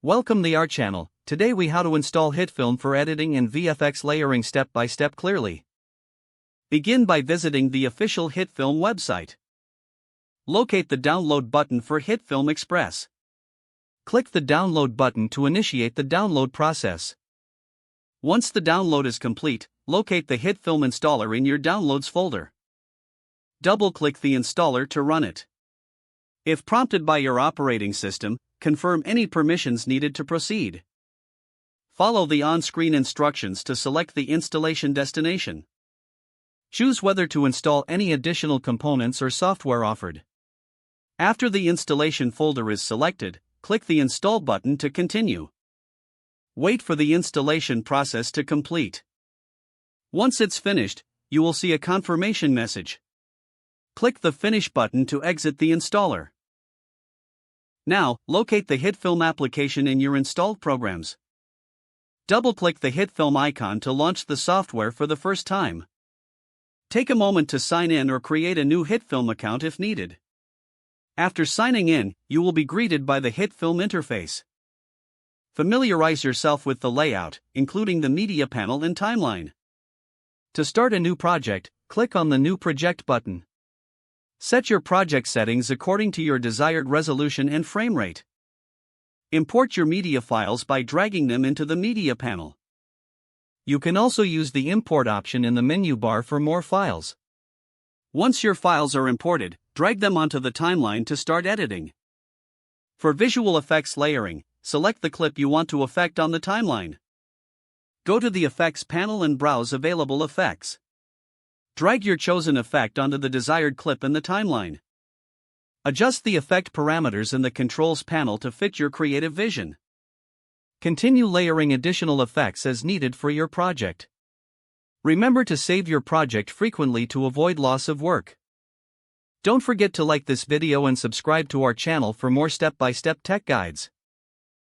Welcome to our channel. Today we how to install HitFilm for editing and VFX layering step by step clearly. Begin by visiting the official HitFilm website. Locate the download button for HitFilm Express. Click the download button to initiate the download process. Once the download is complete, locate the HitFilm installer in your downloads folder. Double-click the installer to run it. If prompted by your operating system, confirm any permissions needed to proceed. Follow the on-screen instructions to select the installation destination. Choose whether to install any additional components or software offered. After the installation folder is selected, click the Install button to continue. Wait for the installation process to complete. Once it's finished, you will see a confirmation message. Click the Finish button to exit the installer. Now, locate the HitFilm application in your installed programs. Double-click the HitFilm icon to launch the software for the first time. Take a moment to sign in or create a new HitFilm account if needed. After signing in, you will be greeted by the HitFilm interface. Familiarize yourself with the layout, including the media panel and timeline. To start a new project, click on the New Project button. Set your project settings according to your desired resolution and frame rate. Import your media files by dragging them into the media panel. You can also use the import option in the menu bar for more files. Once your files are imported, drag them onto the timeline to start editing. For visual effects layering, select the clip you want to affect on the timeline. Go to the Effects panel and browse available effects. Drag your chosen effect onto the desired clip in the timeline. Adjust the effect parameters in the Controls panel to fit your creative vision. Continue layering additional effects as needed for your project. Remember to save your project frequently to avoid loss of work. Don't forget to like this video and subscribe to our channel for more step-by-step tech guides.